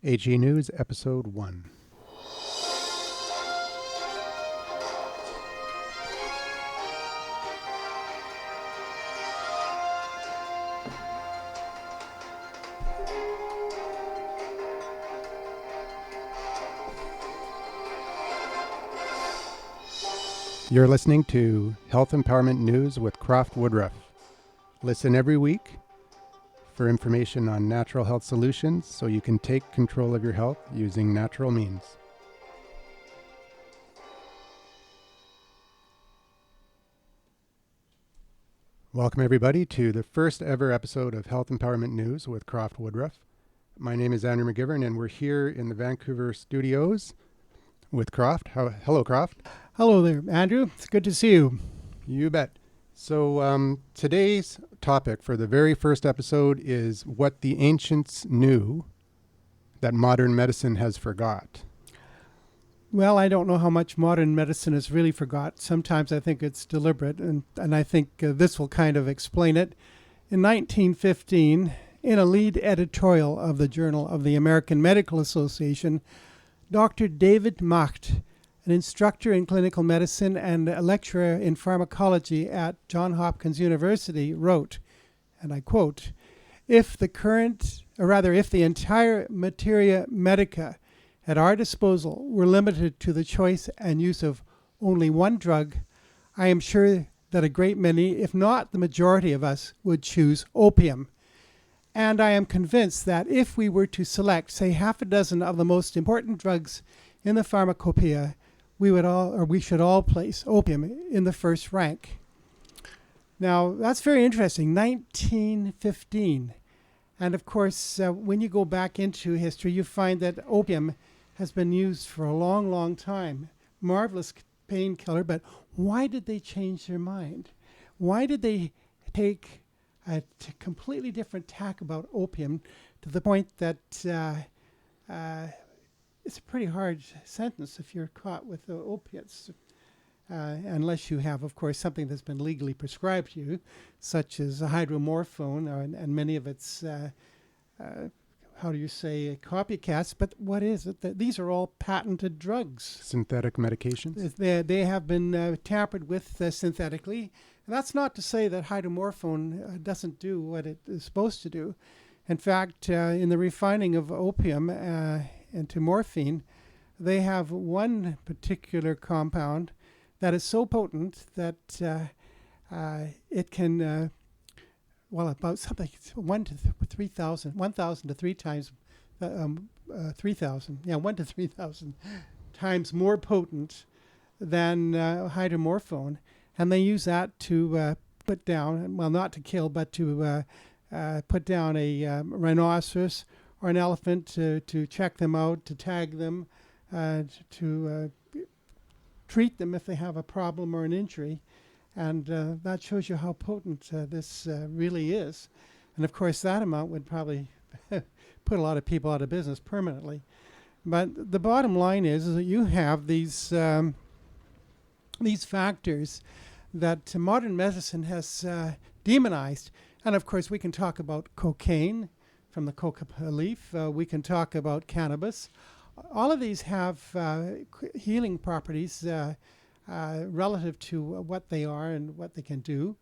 AG News, Episode 1. You're listening to Health Empowerment News with CROFT WOODRUFF. Listen every week for information on natural health solutions so you can take control of your health using natural means. Welcome everybody to the first ever episode of Health Empowerment News with CROFT WOODRUFF. My name is Andrew McGivern and we're here in the Vancouver studios with CROFT. Hello, CROFT. Hello there, Andrew. It's good to see you. You bet. So today's topic for the very first episode is what the ancients knew that modern medicine has forgot. Well, I don't know how much modern medicine has really forgot. Sometimes I think it's deliberate, and I think this will kind of explain it. In 1915, in a lead editorial of the Journal of the American Medical Association, Dr. David Macht, an instructor in clinical medicine and a lecturer in pharmacology at Johns Hopkins University, wrote, and I quote, if the entire materia medica at our disposal were limited to the choice and use of only one drug, I am sure that a great many, if not the majority of us, would choose opium. And I am convinced that if we were to select, say, half a dozen of the most important drugs in the pharmacopoeia, we should all place opium in the first rank. Now, that's very interesting, 1915. And of course, when you go back into history, you find that opium has been used for a long, long time. Marvelous painkiller, but why did they change their mind? Why did they take a completely different tack about opium to the point that it's a pretty hard sentence if you're caught with the opiates, unless you have, of course, something that's been legally prescribed to you, such as a hydromorphone and many of its, copycats. But what is it? These are all patented drugs. Synthetic medications? They have been tampered with synthetically. And that's not to say that hydromorphone doesn't do what it is supposed to do. In fact, in the refining of opium into morphine, they have one particular compound that is so potent that it can, about something 1 to 3,000, 1,000 to 3 times, 3,000, 1 to 3,000 times more potent than hydromorphone. And they use that to put down, well, not to kill, but to put down a rhinoceros or an elephant to check them out, to tag them, to treat them if they have a problem or an injury. And that shows you how potent this really is. And of course, that amount would probably put a lot of people out of business permanently. But the bottom line is that you have these factors that modern medicine has demonized. And of course, we can talk about cocaine from the coca leaf. We can talk about cannabis. All of these have healing properties relative to what they are and what they can do.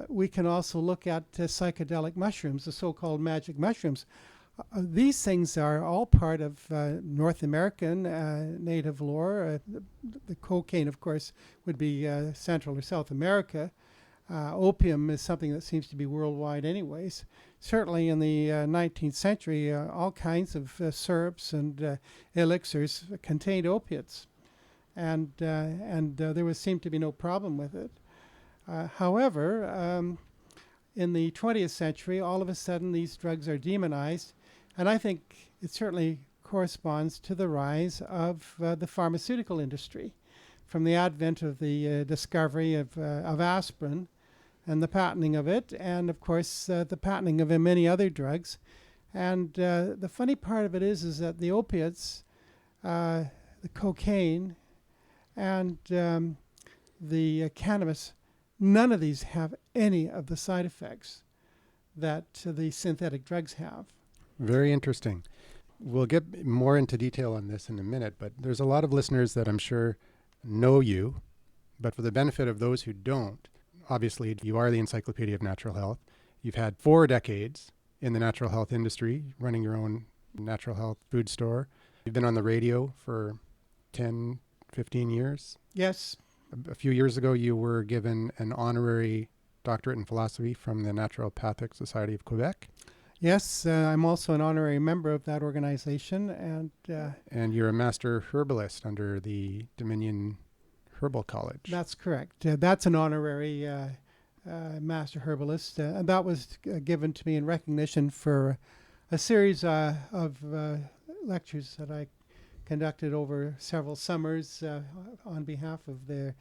We can also look at psychedelic mushrooms, the so-called magic mushrooms. These things are all part of North American native lore. The cocaine, of course, would be Central or South America. Opium is something that seems to be worldwide anyways. Certainly in the 19th century, all kinds of syrups and elixirs contained opiates. And there seemed to be no problem with it. However, in the 20th century, all of a sudden these drugs are demonized. And I think it certainly corresponds to the rise of the pharmaceutical industry, from the advent of the discovery of aspirin and the patenting of it, and of course the patenting of many other drugs. And the funny part of it is that the opiates, the cocaine, and the cannabis, none of these have any of the side effects that the synthetic drugs have. Very interesting. we'll get more into detail on this in a minute, but there's a lot of listeners that I'm sure know you, but for the benefit of those who don't, obviously you are the Encyclopedia of Natural Health. You've had 4 decades in the natural health industry, running your own natural health food store. You've been on the radio for 10, 15 years. Yes. A few years ago, you were given an honorary doctorate in philosophy from the Naturopathic Society of Quebec. Yes, I'm also an honorary member of that organization. And you're a master herbalist under the Dominion Herbal College. That's correct. That's an honorary master herbalist. And that was given to me in recognition for a series of lectures that I conducted over several summers on behalf of their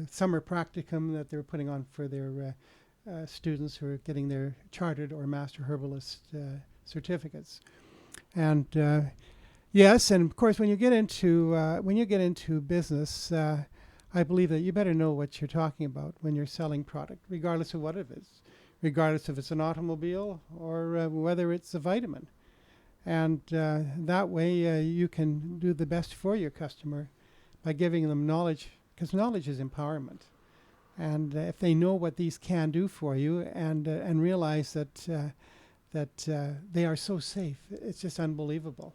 summer practicum that they were putting on for their students who are getting their chartered or master herbalist certificates. And yes, and of course, when you get into business, I believe that you better know what you're talking about when you're selling product, regardless of what it is, regardless if it's an automobile or whether it's a vitamin. And that way you can do the best for your customer by giving them knowledge, because knowledge is empowerment. And if they know what these can do for you and realize that they are so safe, it's just unbelievable.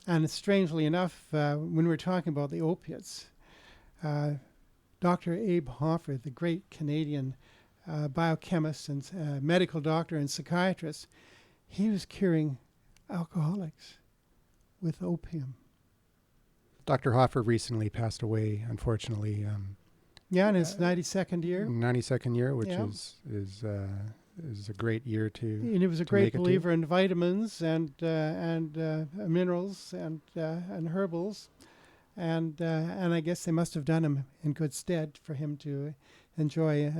And strangely enough, when we're talking about the opiates, Dr. Abe Hoffer, the great Canadian biochemist and medical doctor and psychiatrist, he was curing alcoholics with opium. Dr. Hoffer recently passed away, unfortunately. In his 92nd year. 92nd year, which is a great year to. And he was a great believer in vitamins and minerals and herbals, and I guess they must have done him in good stead for him to enjoy a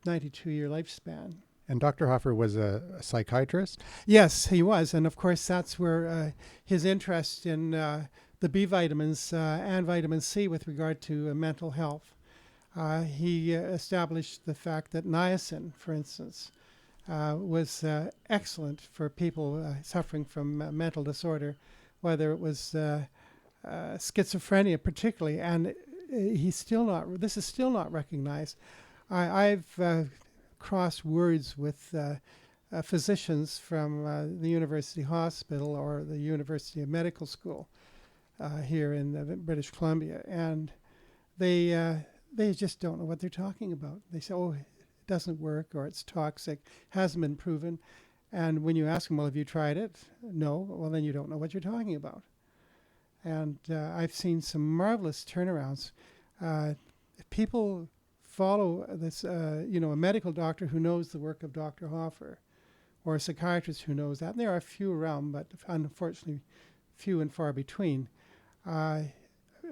92-year lifespan. And Dr. Hoffer was a psychiatrist? Yes, he was. And of course, that's where his interest in the B vitamins and vitamin C with regard to mental health. He established the fact that niacin, for instance, was excellent for people suffering from mental disorder, whether it was schizophrenia particularly. And this is still not recognized. I've crossed words with physicians from the University Hospital or the University of Medical School here in British Columbia, and they just don't know what they're talking about. They say, oh, it doesn't work, or it's toxic, hasn't been proven. And when you ask them, well, have you tried it? No. Well, then you don't know what you're talking about. And I've seen some marvelous turnarounds. People follow this, a medical doctor who knows the work of Dr. Hoffer, or a psychiatrist who knows that. And there are a few around, but unfortunately few and far between. A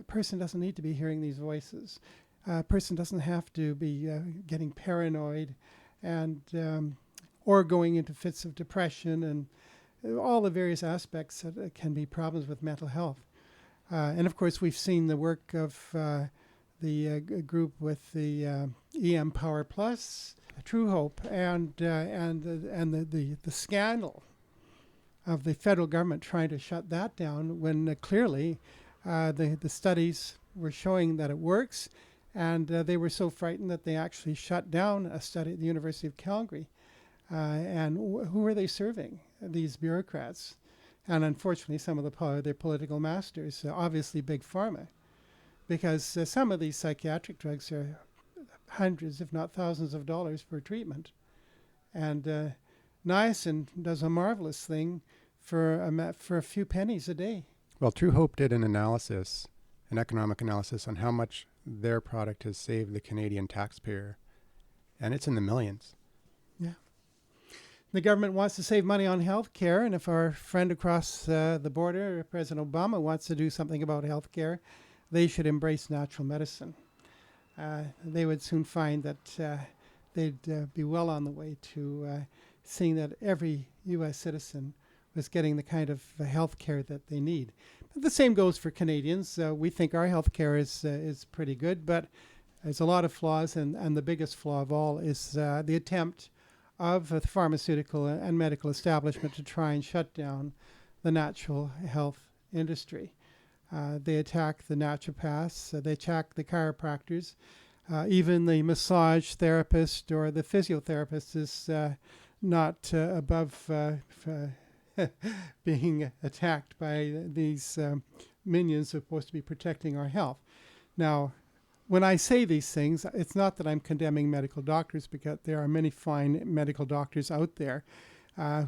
person doesn't need to be hearing these voices. A person doesn't have to be getting paranoid and or going into fits of depression and all the various aspects that can be problems with mental health. And of course, we've seen the work of the group with the EM Power Plus, True Hope, and the scandal of the federal government trying to shut that down when clearly the studies were showing that it works, and they were so frightened that they actually shut down a study at the University of Calgary. And who are they serving? These bureaucrats. And unfortunately, some of their political masters, obviously Big Pharma, because some of these psychiatric drugs are hundreds, if not thousands of dollars per treatment. And niacin does a marvelous thing for a few pennies a day. Well, True Hope did an economic analysis on how much their product has saved the Canadian taxpayer, and it's in the millions. Yeah. The government wants to save money on health care, and if our friend across the border, President Obama, wants to do something about health care, they should embrace natural medicine. They would soon find that they'd be well on the way to seeing that every U.S. citizen was getting the kind of health care that they need. But the same goes for Canadians. We think our health care is pretty good, but there's a lot of flaws, and the biggest flaw of all is the attempt of the pharmaceutical and medical establishment to try and shut down the natural health industry. They attack the naturopaths, they attack the chiropractors, even the massage therapist or the physiotherapist is not above being attacked by these minions who are supposed to be protecting our health. Now, when I say these things, it's not that I'm condemning medical doctors, because there are many fine medical doctors out there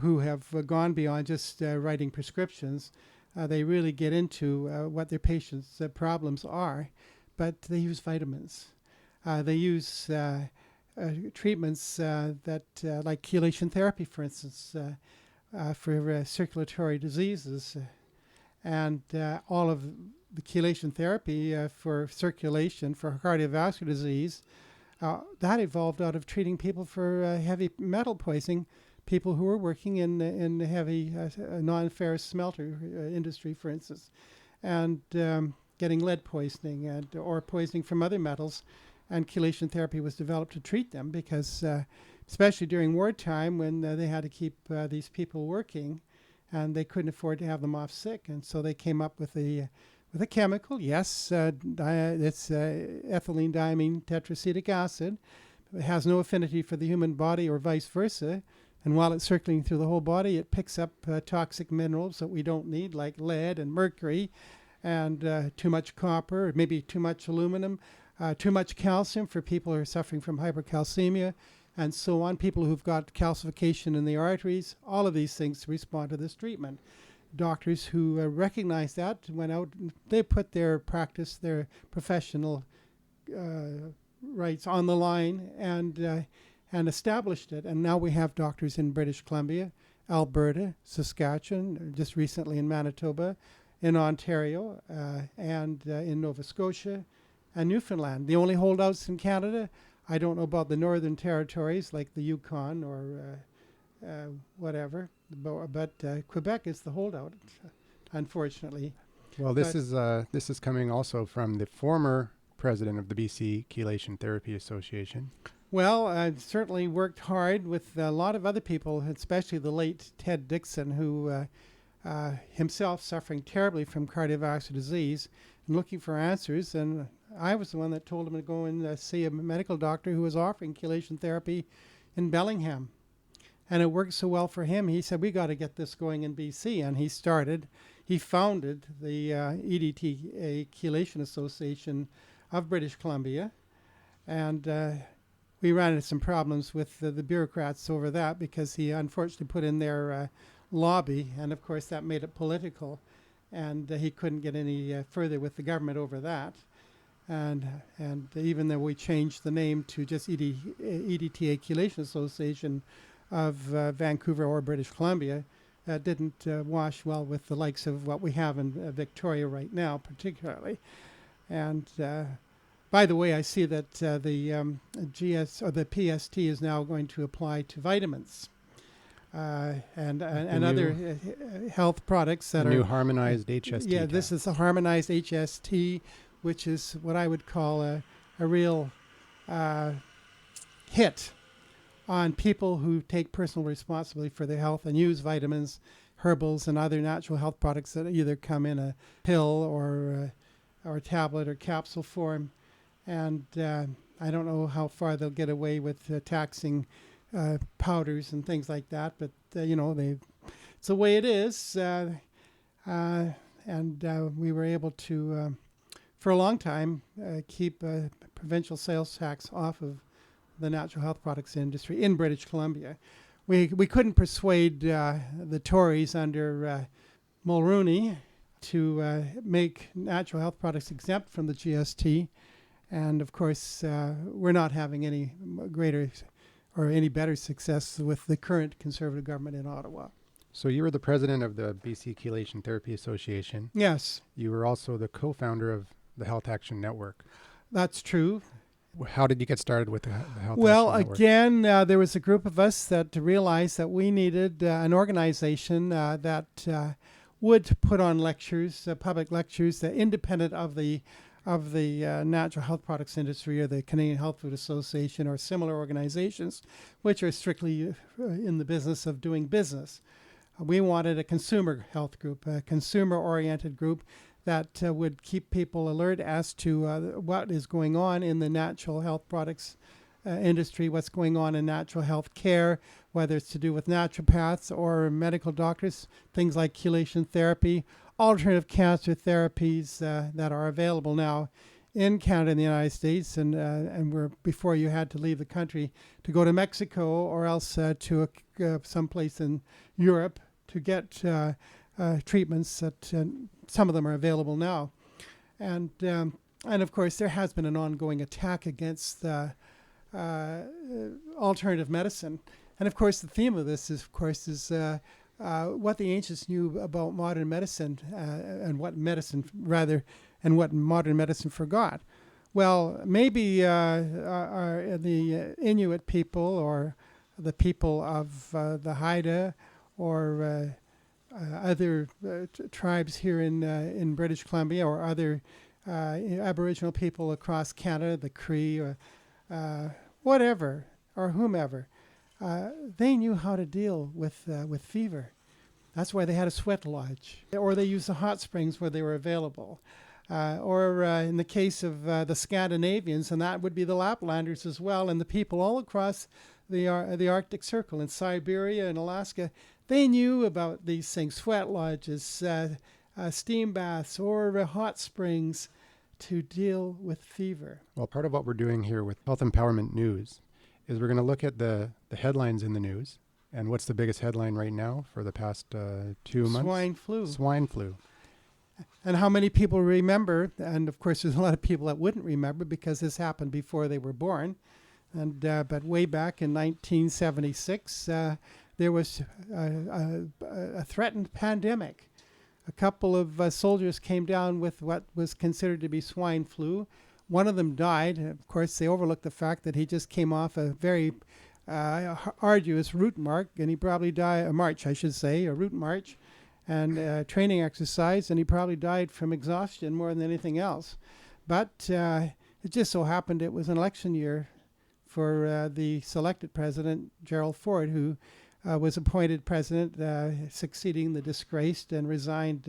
who have gone beyond just writing prescriptions. They really get into what their patients' problems are, but they use vitamins. They use treatments that, like chelation therapy, for instance, for circulatory diseases, and all of the chelation therapy for circulation for cardiovascular disease, that evolved out of treating people for heavy metal poisoning, people who were working in the heavy non-ferrous smelter industry, for instance, and getting lead poisoning or poisoning from other metals. And chelation therapy was developed to treat them because, especially during wartime when they had to keep these people working and they couldn't afford to have them off sick. And so they came up with a chemical, yes, it's ethylene diamine tetracetic acid. It has no affinity for the human body or vice versa. And while it's circulating through the whole body, it picks up toxic minerals that we don't need, like lead and mercury, and too much copper, maybe too much aluminum, too much calcium for people who are suffering from hypercalcemia, and so on, people who've got calcification in the arteries, all of these things respond to this treatment. Doctors who recognize that went out, they put their practice, their professional rights on the line and established it. And now we have doctors in British Columbia, Alberta, Saskatchewan, just recently in Manitoba, in Ontario, and in Nova Scotia and Newfoundland. The only holdouts in Canada, I don't know about the Northern Territories like the Yukon or whatever, but Quebec is the holdout, unfortunately. Well, this is coming also from the former president of the BC Chelation Therapy Association. Well, I certainly worked hard with a lot of other people, especially the late Ted Dixon, who himself suffering terribly from cardiovascular disease and looking for answers. And I was the one that told him to go and see a medical doctor who was offering chelation therapy in Bellingham. And it worked so well for him, he said, we got to get this going in BC. And he founded the EDTA Chelation Association of British Columbia. And we ran into some problems with the bureaucrats over that because he unfortunately put in their lobby. And of course, that made it political. And he couldn't get any further with the government over that. And even though we changed the name to just EDTA Chelation Association of Vancouver or British Columbia, that didn't wash well with the likes of what we have in Victoria right now, particularly. And by the way, I see that the GS or the PST is now going to apply to vitamins and other health products that are new harmonized HST. Yeah, this is a harmonized HST, which is what I would call a real hit on people who take personal responsibility for their health and use vitamins, herbals, and other natural health products that either come in a pill or a tablet or capsule form. And I don't know how far they'll get away with taxing powders and things like that, but it's the way it is. And we were able to, for a long time, keep provincial sales tax off of the natural health products industry in British Columbia. We couldn't persuade the Tories under Mulroney to make natural health products exempt from the GST. And of course, we're not having any greater or any better success with the current Conservative government in Ottawa. So you were the president of the BC Chelation Therapy Association. Yes. You were also the co-founder of the Health Action Network. That's true. How did you get started with the Health Action Network? Well, again, there was a group of us that realized that we needed an organization that would put on lectures, public lectures, independent of the of the natural health products industry, or the Canadian Health Food Association, or similar organizations, which are strictly in the business of doing business. We wanted a consumer health group, a consumer-oriented group that would keep people alert as to what is going on in the natural health products industry, what's going on in natural health care, whether it's to do with naturopaths or medical doctors, things like chelation therapy, alternative cancer therapies that are available now in Canada and the United States, and were before you had to leave the country to go to Mexico or else to someplace in Europe to get treatments that some of them are available now. And of course, there has been an ongoing attack against alternative medicine. And of course, the theme of this is, what the ancients knew about modern medicine, and what modern medicine forgot. Well, maybe the Inuit people, or the people of the Haida, or other tribes here in British Columbia, or other Aboriginal people across Canada, the Cree, or whatever, or whomever, they knew how to deal with fever. That's why they had a sweat lodge, or they used the hot springs where they were available. Or in the case of the Scandinavians, and that would be the Laplanders as well, and the people all across the Arctic Circle in Siberia and Alaska, they knew about these things, sweat lodges, steam baths, or hot springs to deal with fever. Well, part of what we're doing here with Health Empowerment News is we're going to look at the headlines in the news. And what's the biggest headline right now for the past 2 months? Swine flu. Swine flu. And how many people remember, and of course there's a lot of people that wouldn't remember because this happened before they were born, and but way back in 1976, there was a threatened pandemic. A couple of soldiers came down with what was considered to be swine flu. One of them died. Of course, they overlooked the fact that he just came off a very arduous route march, and he probably died, a route march, and training exercise, and he probably died from exhaustion more than anything else. But it just so happened it was an election year for the selected president, Gerald Ford, who was appointed president, succeeding the disgraced and resigned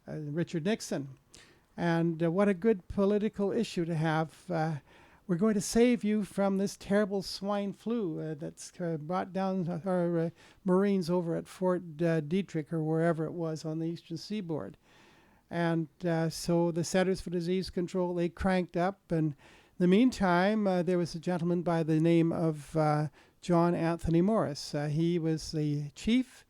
Richard Nixon. And what a good political issue to have. We're going to save you from this terrible swine flu that's brought down our Marines over at Fort Detrick, or wherever it was on the eastern seaboard. And so the Centers for Disease Control, they cranked up. And in the meantime, there was a gentleman by the name of John Anthony Morris. He was the chief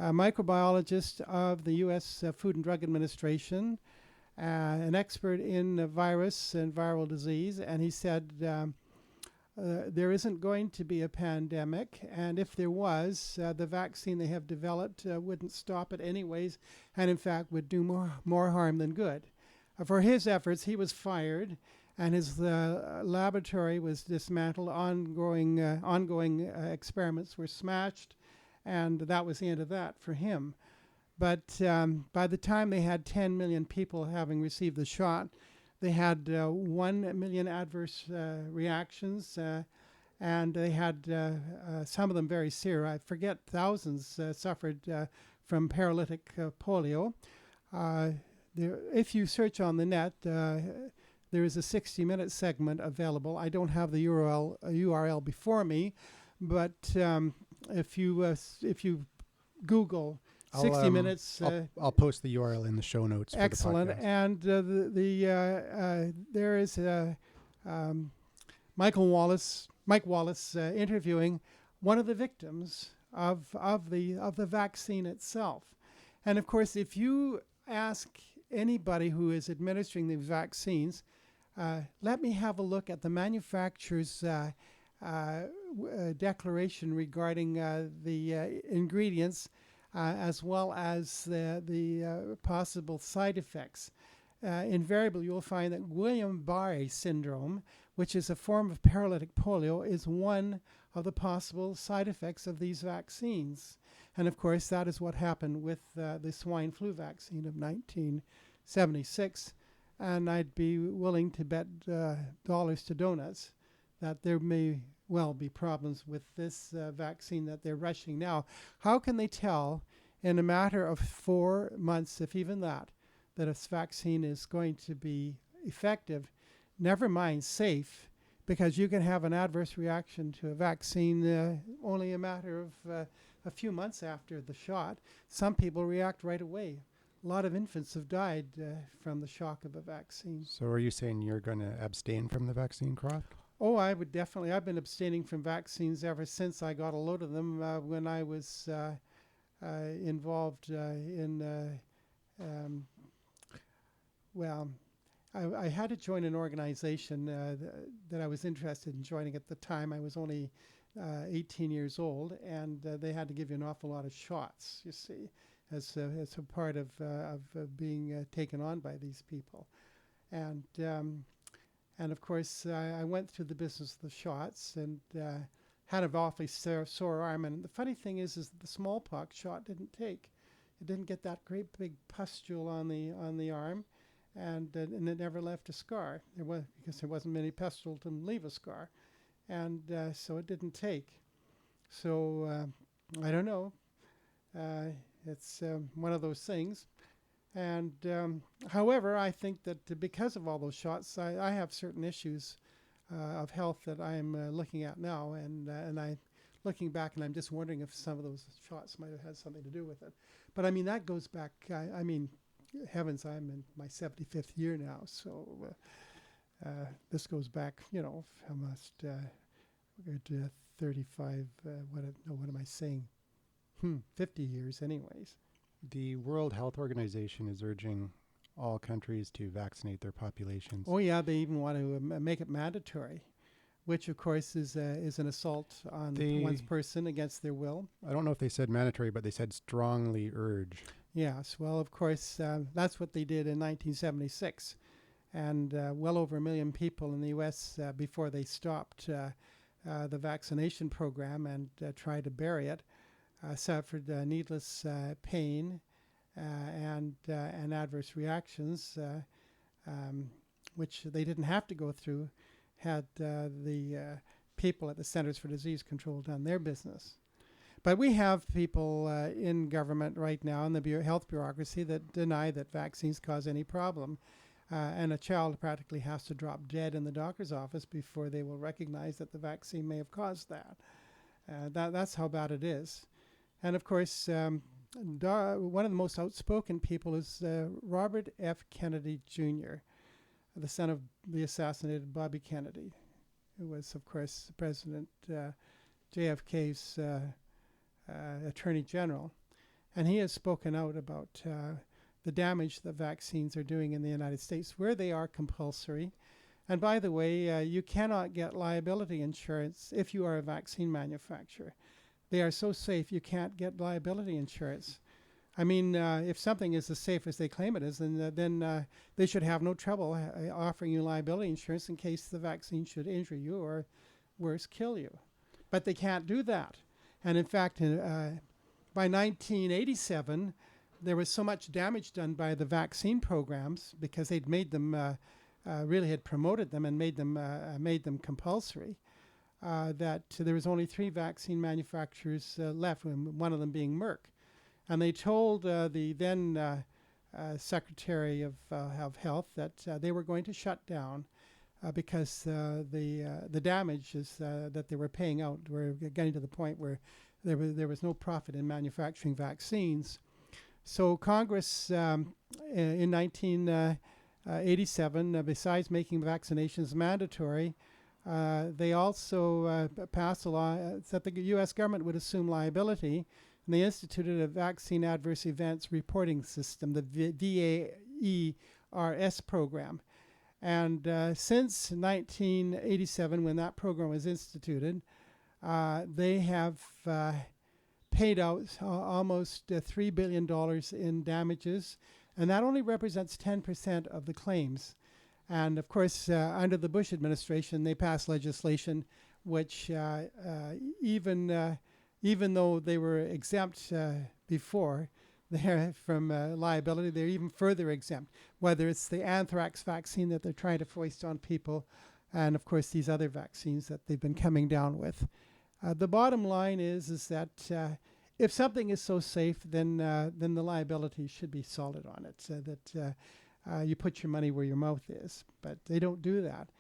microbiologist of the U.S. Food and Drug Administration, an expert in virus and viral disease, and he said there isn't going to be a pandemic, and if there was, the vaccine they have developed wouldn't stop it anyways, and in fact would do more harm than good. For his efforts, he was fired, and his laboratory was dismantled. Ongoing experiments were smashed, and that was the end of that for him. But by the time they had 10 million people having received the shot, they had 1 million adverse reactions, and they had some of them very severe. I forget, thousands suffered from paralytic polio. If you search on the net, there is a 60-minute segment available. I don't have the URL before me, but if you Google 60 minutes. I'll post the URL in the show notes. Excellent. For the podcast. And there is Mike Wallace interviewing one of the victims of the vaccine itself. And of course, if you ask anybody who is administering these vaccines, let me have a look at the manufacturer's declaration regarding the ingredients, as well as the possible side effects. Invariably, you'll find that Guillain-Barré syndrome, which is a form of paralytic polio, is one of the possible side effects of these vaccines. And of course, that is what happened with the swine flu vaccine of 1976. and I'd be willing to bet dollars to donuts that there may well be problems with this vaccine that they're rushing now. How can they tell in a matter of 4 months, if even that a vaccine is going to be effective, never mind safe, because you can have an adverse reaction to a vaccine only a matter of a few months after the shot. Some people react right away. A lot of infants have died from the shock of a vaccine. So are you saying you're going to abstain from the vaccine, CROFT? Oh, I would definitely. I've been abstaining from vaccines ever since I got a load of them when I was involved in, I had to join an organization that I was interested in joining at the time. I was only 18 years old, and they had to give you an awful lot of shots, you see, as a part of being taken on by these people. And of course, I went through the business of the shots and had an awfully sore arm. And the funny thing is that the smallpox shot didn't take. It didn't get that great big pustule on the arm, and it never left a scar. Because there wasn't many pustules to leave a scar, and so it didn't take. So I don't know. It's one of those things. And however, I think that because of all those shots, I have certain issues of health that I'm looking at now, and I'm looking back, and I'm just wondering if some of those shots might have had something to do with it. But I mean, that goes back. I mean, heavens, I'm in my 75th year now, so this goes back, almost 35. What am I saying? 50 years, anyways. The World Health Organization is urging all countries to vaccinate their populations. Oh yeah, they even want to make it mandatory, which of course is an assault on one's person against their will. I don't know if they said mandatory, but they said strongly urge. Yes, well, of course, that's what they did in 1976, and well over 1 million people in the U.S. Before they stopped the vaccination program and tried to bury it. Suffered needless pain and adverse reactions, which they didn't have to go through had the people at the Centers for Disease Control done their business. But we have people in government right now in the health bureaucracy that deny that vaccines cause any problem. And a child practically has to drop dead in the doctor's office before they will recognize that the vaccine may have caused that. That's how bad it is. And of course, one of the most outspoken people is Robert F. Kennedy Jr., the son of the assassinated Bobby Kennedy, who was, of course, President JFK's Attorney General. And he has spoken out about the damage that vaccines are doing in the United States, where they are compulsory. And by the way, you cannot get liability insurance if you are a vaccine manufacturer. They are so safe, you can't get liability insurance. I mean, if something is as safe as they claim it is, then they should have no trouble offering you liability insurance in case the vaccine should injure you or, worse, kill you. But they can't do that. And in fact, by 1987, there was so much damage done by the vaccine programs because they'd made them, really had promoted them and made them compulsory. That there was only 3 vaccine manufacturers left, one of them being Merck. And they told the then Secretary of Health that they were going to shut down because the damages that they were paying out were getting to the point where there was no profit in manufacturing vaccines. So Congress in 1987, besides making vaccinations mandatory, they also passed a law that the U.S. government would assume liability, and they instituted a Vaccine Adverse Events Reporting System, the VAERS program. And since 1987, when that program was instituted, they have paid out almost $3 billion in damages, and that only represents 10% of the claims. And of course, under the Bush administration, they passed legislation which, even though they were exempt before, they're from liability. They're even further exempt, whether it's the anthrax vaccine that they're trying to foist on people, and of course these other vaccines that they've been coming down with. The bottom line is that if something is so safe, then the liability should be solid on it, so that you put your money where your mouth is. But they don't do that.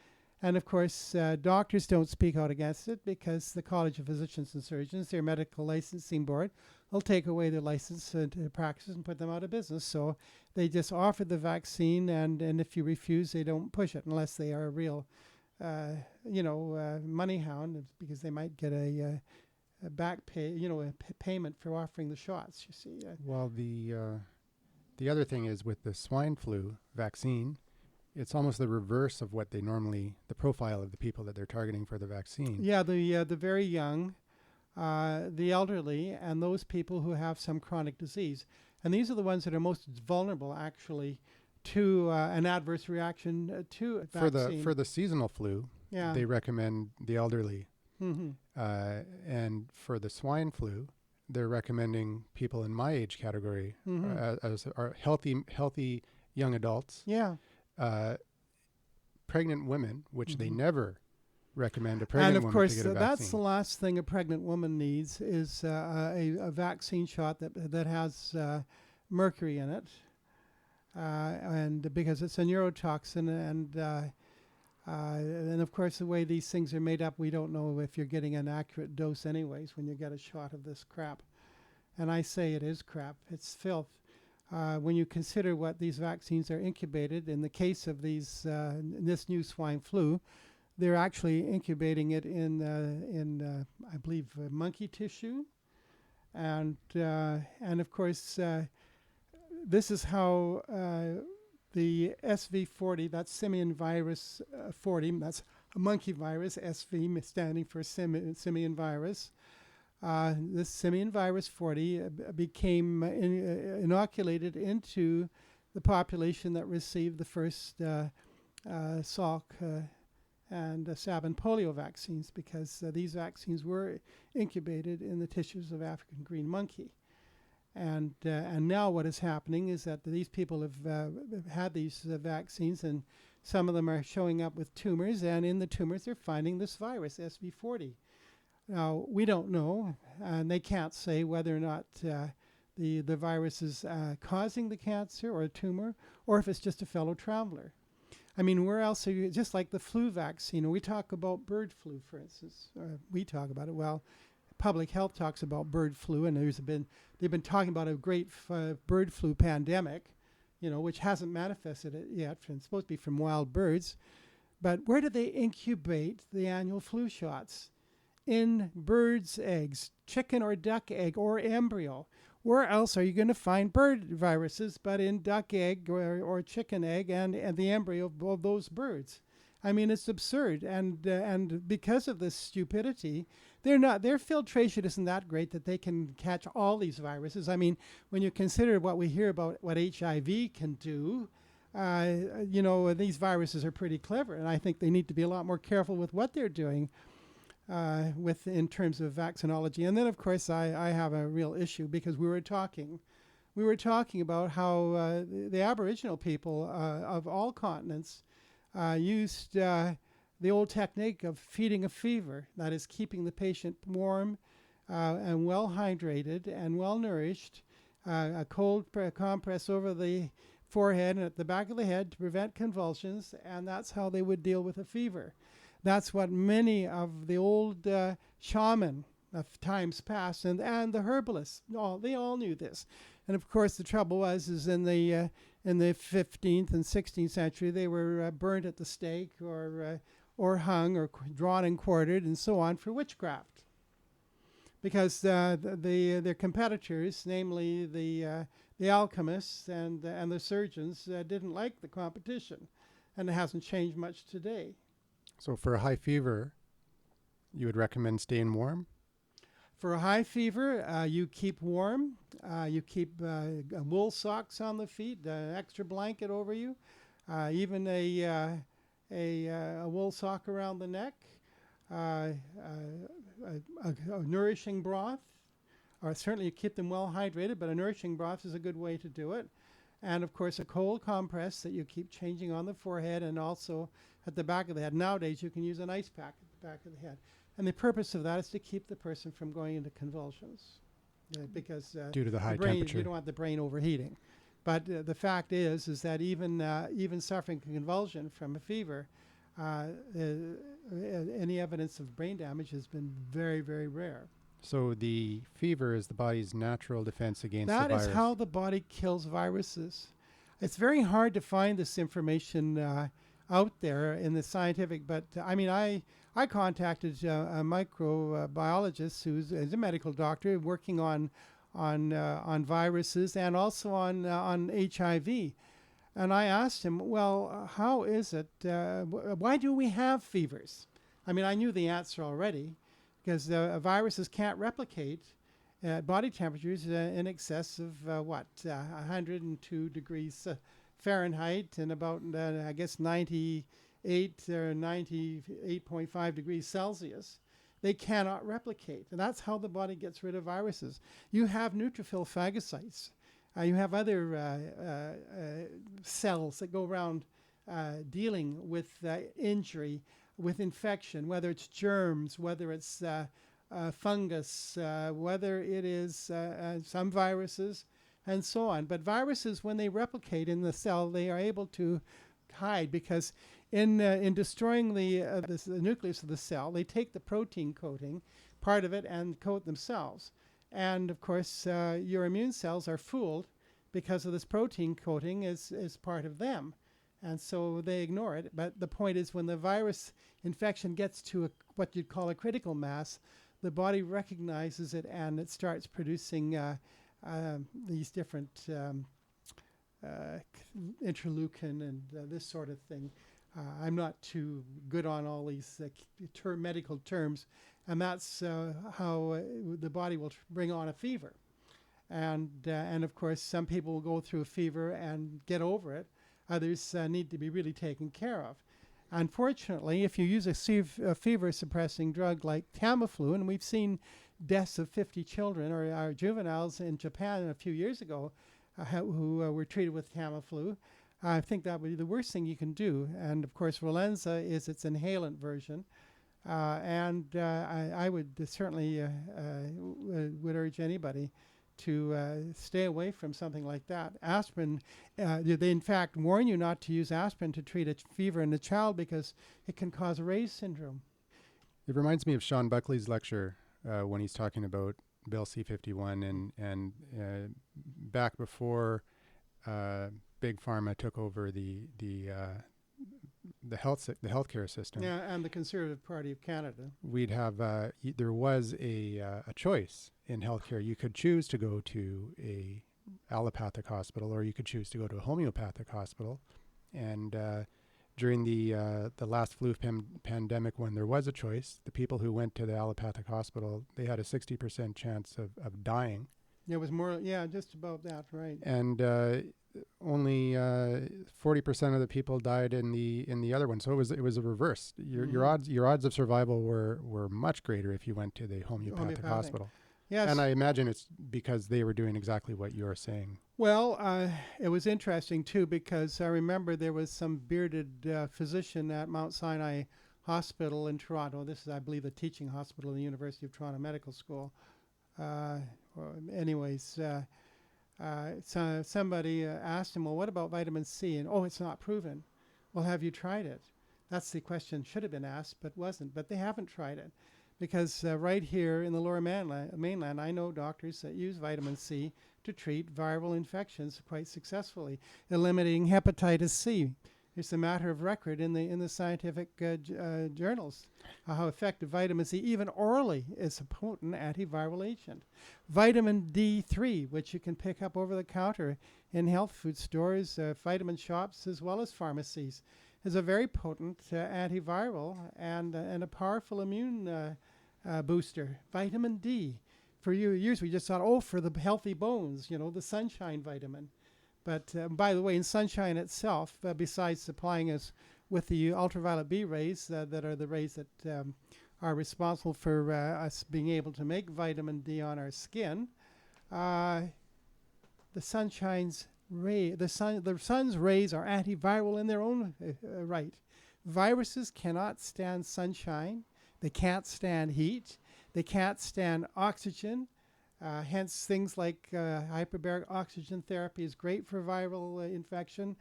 And of course, doctors don't speak out against it because the College of Physicians and Surgeons, their medical licensing board, will take away their license to practice and put them out of business. So they just offer the vaccine, and if you refuse, they don't push it unless they are a real, money hound, because they might get a back pay, a payment for offering the shots. You see. Well, the other thing is with the swine flu vaccine, it's almost the reverse of what they normally, the profile of the people that they're targeting for the vaccine. Yeah, the very young, the elderly, and those people who have some chronic disease. And these are the ones that are most vulnerable, actually, to an adverse reaction to a vaccine. For the seasonal flu, they recommend the elderly. Mm-hmm. And for the swine flu, they're recommending people in my age category, as are healthy young adults. Yeah. Pregnant women, which they never recommend a pregnant woman to get a vaccine. And of course, that's the last thing a pregnant woman needs is a vaccine shot that has mercury in it, and because it's a neurotoxin, and of course the way these things are made up, we don't know if you're getting an accurate dose anyways when you get a shot of this crap. And I say it is crap. It's filth. When you consider what these vaccines are incubated, in the case of this new swine flu, they're actually incubating it in I believe, monkey tissue, and of course this is how the SV40, that's simian virus 40, that's a monkey virus, SV standing for simian virus. This simian virus 40 became inoculated into the population that received the first Salk and Sabin polio vaccines, because these vaccines were incubated in the tissues of African green monkey. And now what is happening is that these people have had these vaccines, and some of them are showing up with tumors, and in the tumors they're finding this virus, SV40. Now, we don't know, and they can't say whether or not the virus is causing the cancer or a tumor, or if it's just a fellow traveler. I mean, where else are you? Just like the flu vaccine, we talk about bird flu, for instance. We talk about it. Well, public health talks about bird flu, and they've been talking about a great bird flu pandemic, which hasn't manifested it yet. It's supposed to be from wild birds. But where do they incubate the annual flu shots? In birds' eggs, chicken or duck egg or embryo. Where else are you going to find bird viruses but in duck egg or chicken egg and the embryo of those birds? I mean, it's absurd. And because of this stupidity, their filtration isn't that great that they can catch all these viruses. I mean, when you consider what we hear about what HIV can do, these viruses are pretty clever, and I think they need to be a lot more careful with what they're doing. In terms of vaccinology. And then, of course, I have a real issue, because we were talking about how the Aboriginal people of all continents used the old technique of feeding a fever, that is, keeping the patient warm and well hydrated and well nourished, a cold compress over the forehead and at the back of the head to prevent convulsions, and that's how they would deal with a fever. That's what many of the old shaman of times past and the herbalists, they all knew this. And of course, the trouble was in the 15th and 16th century, they were burned at the stake or hung or drawn and quartered and so on for witchcraft, because their competitors, namely the alchemists and the surgeons, didn't like the competition, and it hasn't changed much today. So for a high fever, you would recommend staying warm? For a high fever, you keep warm. You keep wool socks on the feet, an extra blanket over you, even a wool sock around the neck, a nourishing broth, or certainly you keep them well hydrated, but a nourishing broth is a good way to do it. And of course, a cold compress that you keep changing on the forehead and also at the back of the head. Nowadays, you can use an ice pack at the back of the head. And the purpose of that is to keep the person from going into convulsions, because due to the high brain, temperature. you don't want the brain overheating. But the fact is that even suffering convulsion from a fever, any evidence of brain damage has been very, very rare. So the fever is the body's natural defense against the That virus. is how the body kills viruses. It's very hard to find this information out there in the scientific, but I mean, I contacted a microbiologist who's a medical doctor working on viruses and also on HIV. And I asked him, well, how is it, why do we have fevers? I mean, I knew the answer already, because viruses can't replicate at body temperatures in excess of 102 degrees Fahrenheit and about, I guess, 98 or 98.5 degrees Celsius. They cannot replicate. And that's how the body gets rid of viruses. You have neutrophil phagocytes. You have other cells that go around dealing with injury, with infection, whether it's germs, whether it's fungus, whether it is some viruses, and so on. But viruses, when they replicate in the cell, they are able to hide, because in destroying the nucleus of the cell, they take the protein coating, part of it, and coat themselves. And of course, your immune cells are fooled because of this protein coating is part of them. And so they ignore it. But the point is, when the virus infection gets to what you'd call a critical mass, the body recognizes it and it starts producing these different interleukin and this sort of thing. I'm not too good on all these medical terms, and that's how the body will bring on a fever. And of course, some people will go through a fever and get over it. Others need to be really taken care of. Unfortunately, if you use a fever-suppressing drug like Tamiflu, and we've seen deaths of 50 children or our juveniles in Japan a few years ago who were treated with Tamiflu, I think that would be the worst thing you can do. And of course, Relenza is its inhalant version. I would certainly would urge anybody to stay away from something like that. Aspirin, they in fact warn you not to use aspirin to treat a fever in a child because it can cause Ray's syndrome. It reminds me of Sean Buckley's lecture when he's talking about Bill C-51 and back before Big Pharma took over the healthcare system. Yeah, and the Conservative Party of Canada. We'd have there was a choice in healthcare. You could choose to go to a allopathic hospital, or you could choose to go to a homeopathic hospital. And during the last flu pandemic, when there was a choice, the people who went to the allopathic hospital, they had a 60% chance of dying. It was more, yeah, just about that, right? And only 40% of the people died in the other one. So it was a reverse. Your odds of survival were much greater if you went to the homeopathic hospital. Yes. And I imagine it's because they were doing exactly what you're saying. Well, it was interesting too, because I remember there was some bearded physician at Mount Sinai Hospital in Toronto. This is, I believe, the teaching hospital in the University of Toronto Medical School. Somebody asked him, well, what about vitamin C? And, oh, it's not proven. Well, have you tried it? That's the question should have been asked, but wasn't. But they haven't tried it. Because right here in the lower mainland, I know doctors that use vitamin C to treat viral infections quite successfully, eliminating hepatitis C. It's a matter of record in the scientific journals, how effective vitamin C, even orally, is a potent antiviral agent. Vitamin D3, which you can pick up over the counter in health food stores, vitamin shops, as well as pharmacies, is a very potent antiviral and a powerful immune booster. Vitamin D. For years we just thought, for the healthy bones, the sunshine vitamin. But by the way, in sunshine itself, besides supplying us with the ultraviolet B rays that are the rays that are responsible for us being able to make vitamin D on our skin. The sun's rays are antiviral in their own right. Viruses cannot stand sunshine. They can't stand heat. They can't stand oxygen. Hence, things like hyperbaric oxygen therapy is great for viral infection.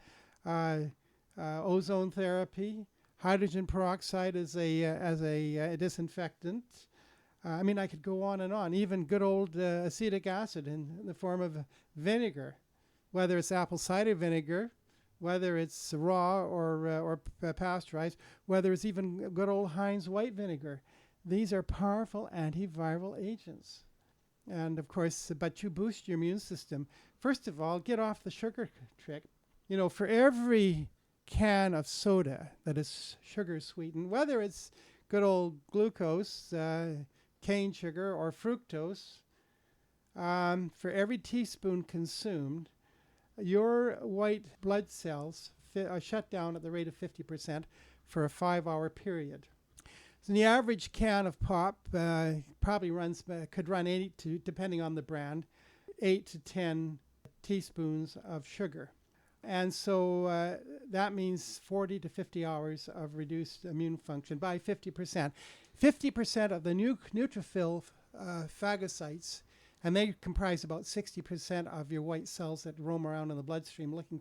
Ozone therapy, hydrogen peroxide as a disinfectant. I mean, I could go on and on. Even good old acetic acid in the form of vinegar, whether it's apple cider vinegar, whether it's raw or pasteurized, whether it's even good old Heinz white vinegar. These are powerful antiviral agents. And of course, but you boost your immune system. First of all, get off the sugar trick. You know, for every can of soda that is sugar sweetened, whether it's good old glucose, cane sugar, or fructose, for every teaspoon consumed, your white blood cells are shut down at the rate of 50% for a 5-hour period. So the average can of pop probably could run 8 to, depending on the brand, 8 to 10 teaspoons of sugar. And so that means 40 to 50 hours of reduced immune function by 50%. 50% of the neutrophil phagocytes, and they comprise about 60% of your white cells that roam around in the bloodstream looking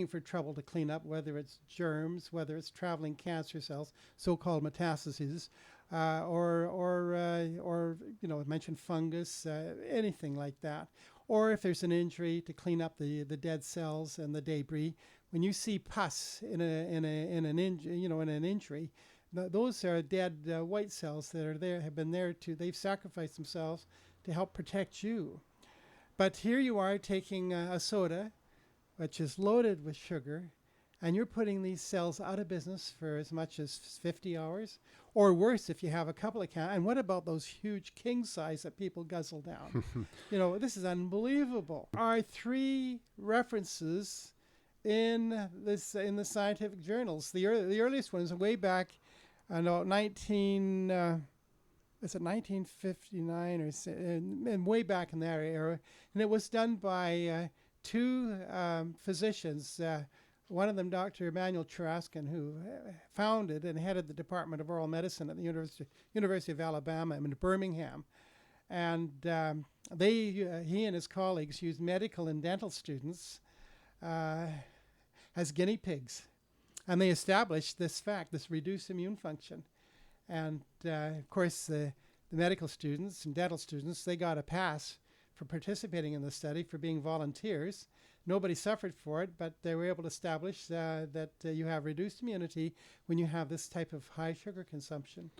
for trouble to clean up, whether it's germs, whether it's traveling cancer cells, so-called metastases, or you know, I mentioned fungus, anything like that. Or if there's an injury, to clean up the dead cells and the debris. When you see pus in an injury, those are dead white cells that are there, have been there they've sacrificed themselves to help protect you. But here you are taking a soda, which is loaded with sugar, and you're putting these cells out of business for as much as 50 hours, or worse if you have a couple of cans. And what about those huge king size that people guzzle down? You know, this is unbelievable. There are 3 references in the scientific journals. The earliest one is way back, I know, 1959 or and way back in that era, and it was done by 2 physicians. One of them, Dr. Emanuel Churaskin, who founded and headed the Department of Oral Medicine at the University of Alabama in Birmingham. And he and his colleagues used medical and dental students as guinea pigs. And they established this fact, this reduced immune function. And of course, the medical students and dental students, they got a pass for participating in the study, for being volunteers. Nobody suffered for it, but they were able to establish that you have reduced immunity when you have this type of high sugar consumption.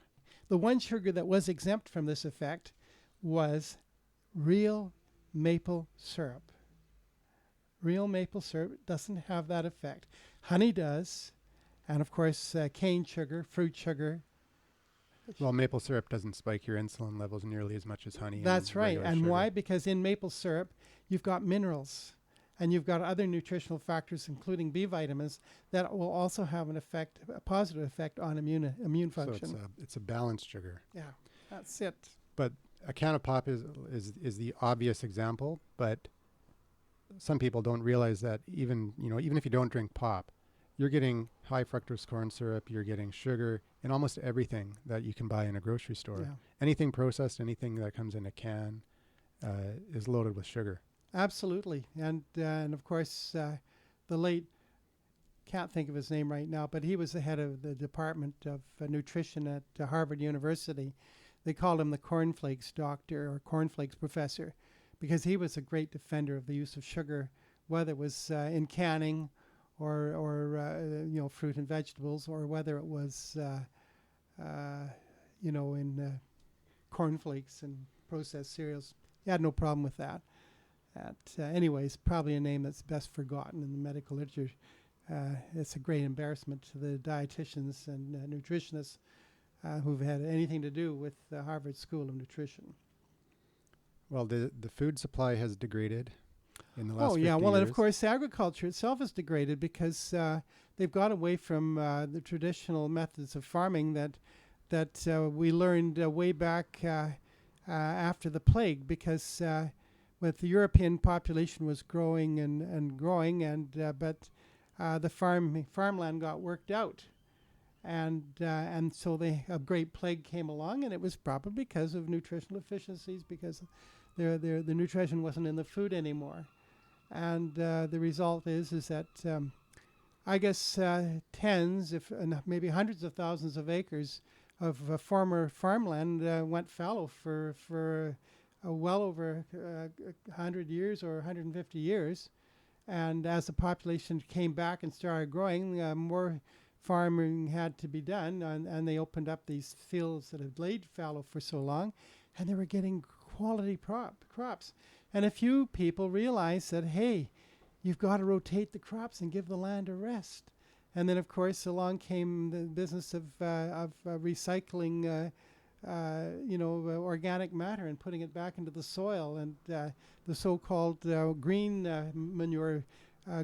The one sugar that was exempt from this effect was real maple syrup. Real maple syrup doesn't have that effect. Honey does, and of course cane sugar, fruit sugar. Well, maple syrup doesn't spike your insulin levels nearly as much as honey. That's right. And sugar. why? Because in maple syrup, you've got minerals, and you've got other nutritional factors, including B vitamins, that will also have a positive effect on immune function. So it's a balanced sugar. Yeah, that's it. But a can of pop is the obvious example, but some people don't realize that even if you don't drink pop, you're getting high fructose corn syrup, you're getting sugar in almost everything that you can buy in a grocery store. Yeah. Anything processed, anything that comes in a can is loaded with sugar. Absolutely. And of course, the late, can't think of his name right now, but he was the head of the Department of Nutrition at Harvard University. They called him the cornflakes doctor or cornflakes professor, because he was a great defender of the use of sugar, whether it was in canning or fruit and vegetables, or whether it was in cornflakes and processed cereals. He had no problem with that. Anyways, probably a name that's best forgotten in the medical literature. It's a great embarrassment to the dietitians and nutritionists who've had anything to do with the Harvard School of Nutrition. Well, the food supply has degraded in the last 50 well, years. and of course, agriculture itself is degraded because they've got away from the traditional methods of farming that that we learned way back after the plague, because with the European population was growing and growing, but the farmland got worked out, and so a great plague came along, and it was probably because of nutritional deficiencies, because the nutrition wasn't in the food anymore, and the result is that I guess tens, if maybe hundreds of thousands of acres of former farmland went fallow for well over 100 years or 150 years. And as the population came back and started growing, more farming had to be done, and they opened up these fields that had laid fallow for so long, and they were getting quality crops. And a few people realized that, hey, you've got to rotate the crops and give the land a rest. And then, of course, along came the business of recycling, organic matter and putting it back into the soil, and the so-called green manure,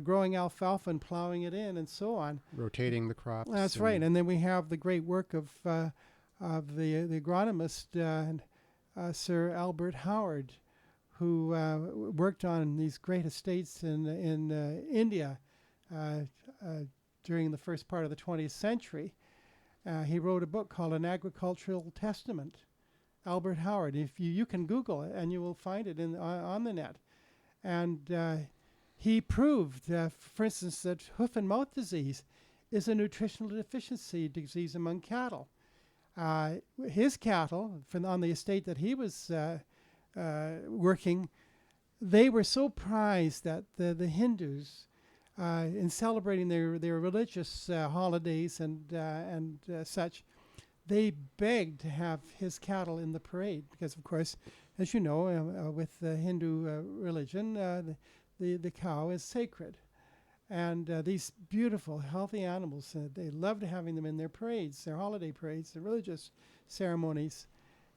growing alfalfa and plowing it in, and so on. Rotating the crops. That's right. And then we have the great work of the agronomist, Sir Albert Howard, who worked on these great estates in India during the first part of the 20th century. He wrote a book called An Agricultural Testament. Albert Howard. If you can Google it, and you will find it on the net. And he proved, for instance, that hoof and mouth disease is a nutritional deficiency disease among cattle. His cattle, on the estate that he was working, they were so prized that the Hindus, in celebrating their religious holidays and such, they begged to have his cattle in the parade, because, of course, as you know, with the Hindu religion, the cow is sacred. And these beautiful, healthy animals, they loved having them in their parades, their holiday parades, their religious ceremonies.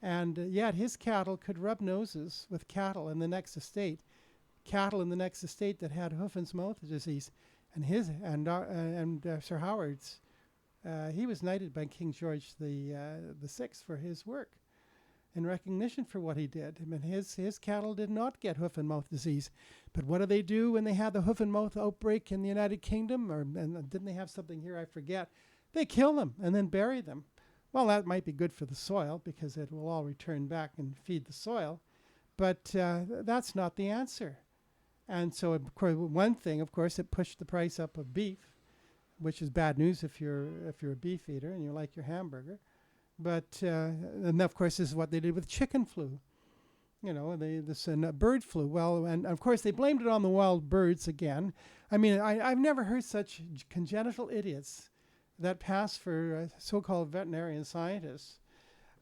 And yet his cattle could rub noses with cattle in the next estate that had hoof and mouth disease. And Sir Howard's, he was knighted by King George the Sixth for his work, in recognition for what he did. I mean, his cattle did not get hoof and mouth disease. But what did they do when they had the hoof and mouth outbreak in the United Kingdom? And didn't they have something here? I forget. They kill them and then bury them. Well, that might be good for the soil, because it will all return back and feed the soil. But that's not the answer. And so, of course, one thing, of course, it pushed the price up of beef, which is bad news if you're a beef eater and you like your hamburger. But and of course, this is what they did with chicken flu. You know, bird flu. Well, and of course, they blamed it on the wild birds again. I mean, I've never heard such congenital idiots that pass for so-called veterinarian scientists.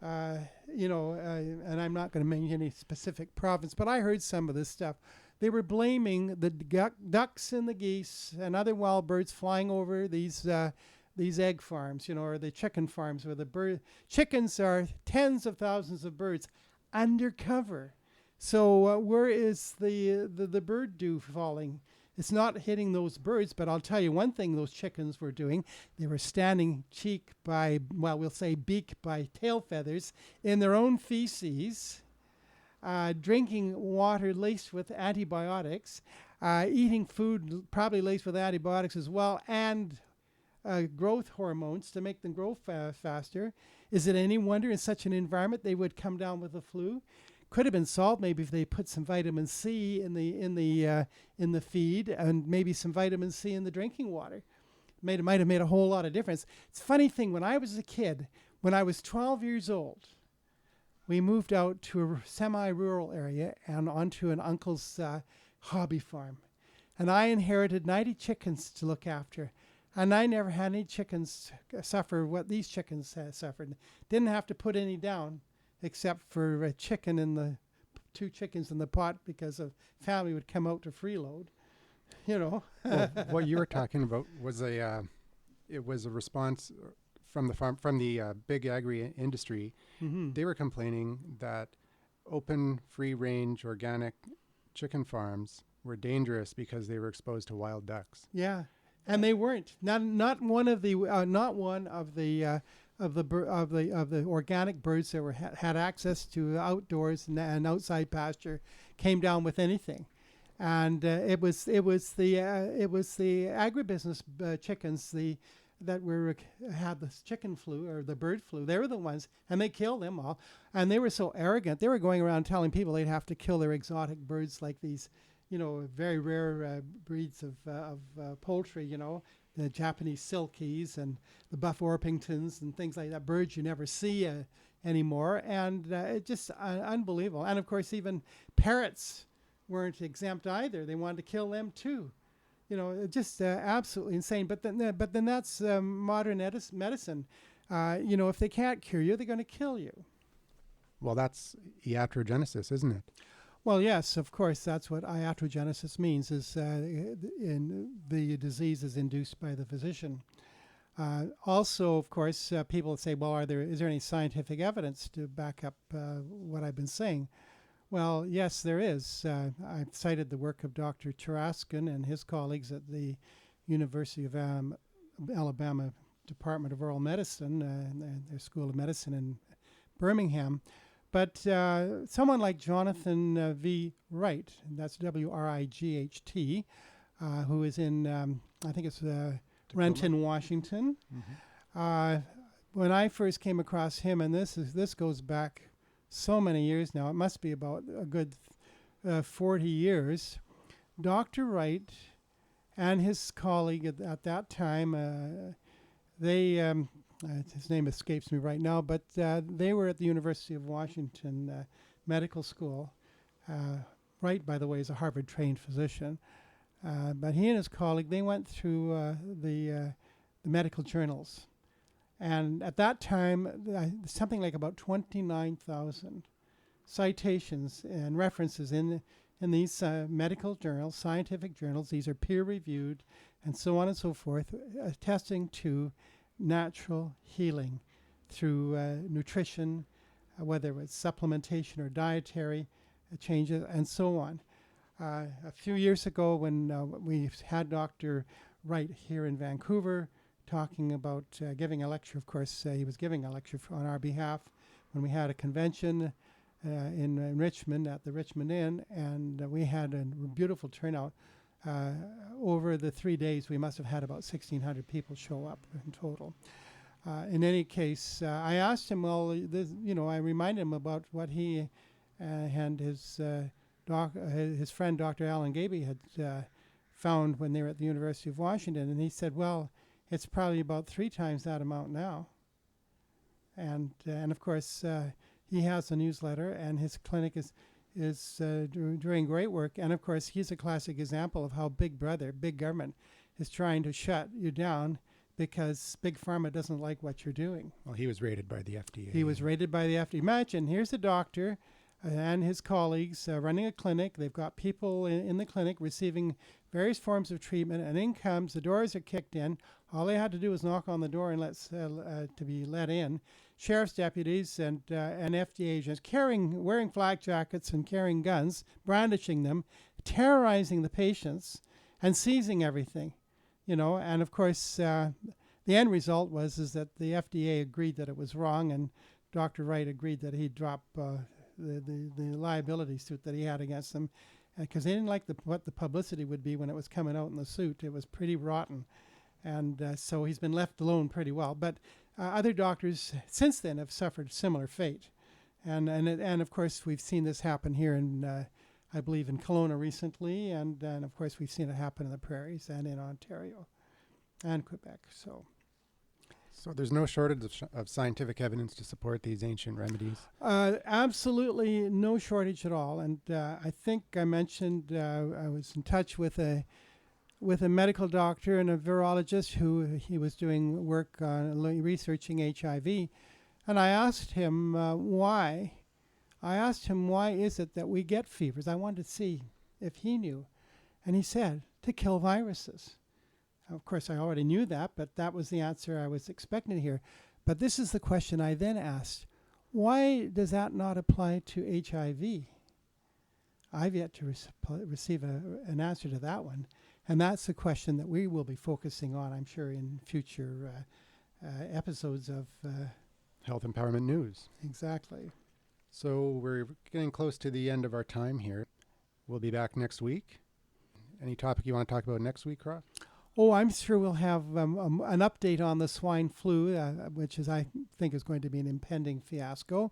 And I'm not going to mention any specific province, but I heard some of this stuff. They were blaming the ducks and the geese and other wild birds flying over these egg farms, or the chicken farms, where the chickens are tens of thousands of birds undercover. So where is the bird dew falling? It's not hitting those birds, but I'll tell you one thing those chickens were doing. They were standing beak by tail feathers in their own feces, drinking water laced with antibiotics, eating food probably laced with antibiotics as well, and growth hormones to make them grow faster. Is it any wonder in such an environment they would come down with the flu? Could have been solved maybe if they put some vitamin C in the feed, and maybe some vitamin C in the drinking water. Might have made a whole lot of difference. It's a funny thing, when I was a kid, when I was 12 years old, we moved out to a semi-rural area and onto an uncle's hobby farm. And I inherited 90 chickens to look after. And I never had any chickens suffer what these chickens suffered. Didn't have to put any down, except for a chicken in the 2 chickens in the pot, because a family would come out to freeload. Well, what you were talking about was it was a response from the big agri industry. Mm-hmm. They were complaining that open, free-range, organic chicken farms were dangerous because they were exposed to wild ducks. Yeah, and they weren't. Not one of the of the organic birds that had access to outdoors and outside pasture came down with anything. And it was the agribusiness chickens that had the chicken flu or the bird flu. They were the ones, and they killed them all. And they were so arrogant. They were going around telling people they'd have to kill their exotic birds, like these, very rare breeds of poultry. The Japanese silkies and the buff Orpingtons and things like that. Birds you never see anymore, and it's just unbelievable. And of course, even parrots weren't exempt either. They wanted to kill them too. Just absolutely insane. But then that's modern medicine. If they can't cure you, they're going to kill you. Well, that's iatrogenesis, isn't it? Well, yes, of course. That's what iatrogenesis means. Is the disease is induced by the physician. Also, of course, people say, well, is there any scientific evidence to back up what I've been saying? Well, yes, there is. I've cited the work of Dr. Taraskin and his colleagues at the University of Alabama Department of Oral Medicine, and their School of Medicine in Birmingham. But someone like Jonathan V. Wright, and that's W-R-I-G-H-T, who is in, I think it's Renton, Washington. Mm-hmm. When I first came across him, and this goes back so many years now, it must be about a good 40 years, Dr. Wright and his colleague at that time, his name escapes me right now, but they were at the University of Washington Medical School. Wright, by the way, is a Harvard-trained physician. But he and his colleague, they went through the medical journals. And at that time, something like about 29,000 citations and references in these medical journals, scientific journals. These are peer-reviewed and so on and so forth, attesting to natural healing through nutrition, whether it's supplementation or dietary changes, and so on. A few years ago, when we had Dr. Wright here in Vancouver talking about giving a lecture, of course, he was giving a lecture on our behalf when we had a convention in Richmond at the Richmond Inn, and we had a beautiful turnout. Over the 3 days, we must have had about 1,600 people show up in total. In any case, I asked him, I reminded him about what he and his friend, Dr. Alan Gaby, had found when they were at the University of Washington. And he said, well, it's probably about 3 times that amount now. And of course, he has a newsletter, and his clinic is doing great work. And of course, he's a classic example of how Big Brother, big government, is trying to shut you down because Big Pharma doesn't like what you're doing. Well, he was rated by the FDA. He was rated by the FDA. Imagine, here's a doctor and his colleagues running a clinic. They've got people in the clinic receiving various forms of treatment, and in comes, the doors are kicked in. All they had to do was knock on the door and to be let in. Sheriff's deputies and FDA agents wearing flak jackets and carrying guns, brandishing them, terrorizing the patients, and seizing everything. And of course, the end result is that the FDA agreed that it was wrong, and Dr. Wright agreed that he'd drop the liability suit that he had against them, because they didn't like what the publicity would be when it was coming out in the suit. It was pretty rotten. And so he's been left alone pretty well. But other doctors since then have suffered similar fate. And of course, we've seen this happen here in, I believe, in Kelowna recently. And of course, we've seen it happen in the prairies and in Ontario and Quebec. So there's no shortage of scientific evidence to support these ancient remedies? Absolutely no shortage at all. And I think I mentioned I was in touch with a medical doctor and a virologist who he was doing work on researching HIV. And I asked him why. I asked him, why is it that we get fevers? I wanted to see if he knew. And he said, to kill viruses. Of course, I already knew that, but that was the answer I was expecting to hear. But this is the question I then asked. Why does that not apply to HIV? I've yet to receive an answer to that one. And that's the question that we will be focusing on, I'm sure, in future episodes of Health Empowerment News. exactly. So we're getting close to the end of our time here. We'll be back next week. Any topic you want to talk about next week, Croft? Oh, I'm sure we'll have an update on the swine flu, which I think is going to be an impending fiasco.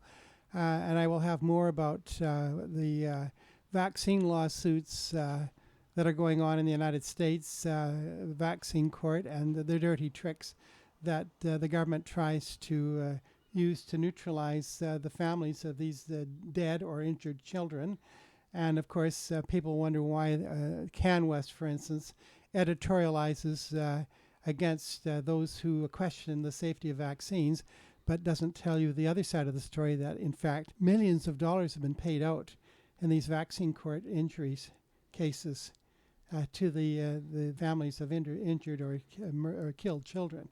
And I will have more about the vaccine lawsuits that are going on in the United States, vaccine court, and the dirty tricks that the government tries to use to neutralize the families of these dead or injured children. And of course, people wonder why CanWest, for instance, editorializes against those who question the safety of vaccines, but doesn't tell you the other side of the story, that in fact millions of dollars have been paid out in these vaccine court injuries cases to the families of injured or killed children.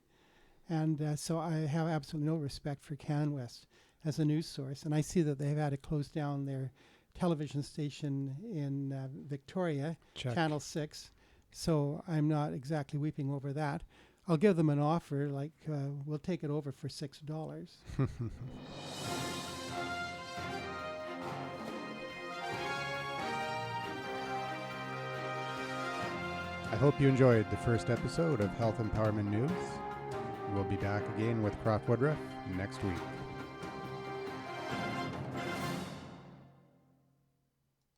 And so I have absolutely no respect for CanWest as a news source. And I see that they've had to close down their television station in Victoria, Check. Channel 6. So I'm not exactly weeping over that. I'll give them an offer, like we'll take it over for $6. I hope you enjoyed the first episode of Health Empowerment News. We'll be back again with CROFT Woodruff next week.